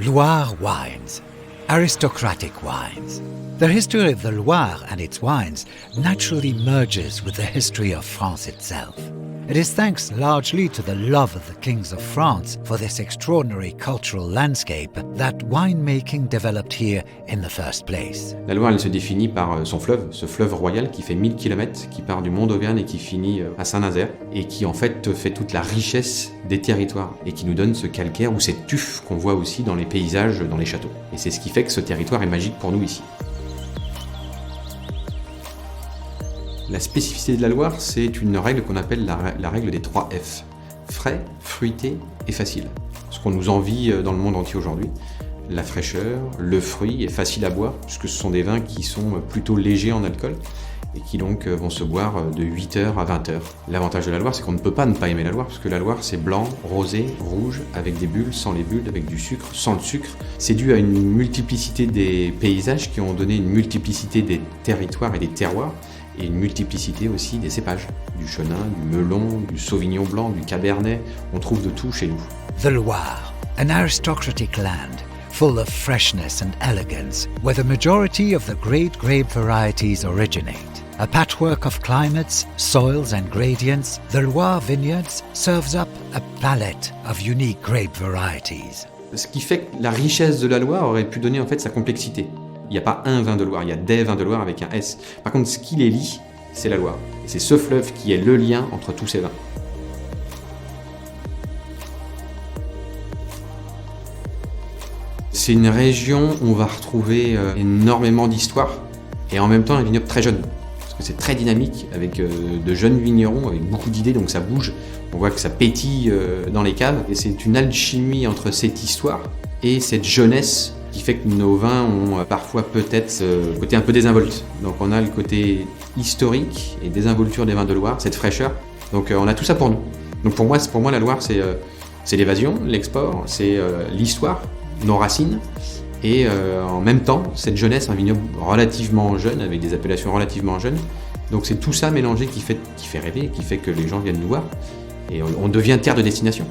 Loire wines, aristocratic wines. The history of the Loire and its wines naturally merges with the history of France itself. It is thanks largely to the love of the kings of France for this extraordinary cultural landscape that winemaking developed here in the first place. La Loire, elle se définit par son fleuve, ce fleuve royal qui fait 1000 km, qui part du Mont d'Auvergne et qui finit à Saint-Nazaire, et qui en fait fait toute la richesse des territoires, et qui nous donne ce calcaire ou cette tuf qu'on voit aussi dans les paysages, dans les châteaux. Et c'est ce qui fait que ce territoire est magique pour nous ici. La spécificité de la Loire, c'est une règle qu'on appelle la règle des 3 F. Frais, fruité et facile. Ce qu'on nous envie dans le monde entier aujourd'hui. La fraîcheur, le fruit est facile à boire, puisque ce sont des vins qui sont plutôt légers en alcool, et qui donc vont se boire de 8h à 20h. L'avantage de la Loire, c'est qu'on ne peut pas ne pas aimer la Loire, parce que la Loire, c'est blanc, rosé, rouge, avec des bulles, sans les bulles, avec du sucre, sans le sucre. C'est dû à une multiplicité des paysages qui ont donné une multiplicité des territoires et des terroirs, et une multiplicité aussi des cépages. Du chenin, du melon, du sauvignon blanc, du cabernet, on trouve de tout chez nous. The Loire, an aristocratic land, full of freshness and elegance, where the majority of the great grape varieties originate. A patchwork of climates, soils and gradients, the Loire Vineyards serves up a palette of unique grape varieties. Ce qui fait que la richesse de la Loire aurait pu donner en fait sa complexité. Il n'y a pas un vin de Loire, il y a des vins de Loire avec un S. Par contre, ce qui les lie, c'est la Loire. Et c'est ce fleuve qui est le lien entre tous ces vins. C'est une région où on va retrouver énormément d'histoire et en même temps un vignoble très jeune. Parce que c'est très dynamique avec de jeunes vignerons, avec beaucoup d'idées, donc ça bouge. On voit que ça pétille dans les caves. Et c'est une alchimie entre cette histoire et cette jeunesse qui fait que nos vins ont parfois peut-être le côté un peu désinvolte. Donc on a le côté historique et désinvolture des vins de Loire, cette fraîcheur. Donc on a tout ça pour nous. Donc pour moi la Loire, c'est l'évasion, l'export, c'est l'histoire, nos racines, et en même temps, cette jeunesse, un vignoble relativement jeune, avec des appellations relativement jeunes. Donc c'est tout ça mélangé qui fait rêver, qui fait que les gens viennent nous voir, et on devient terre de destination.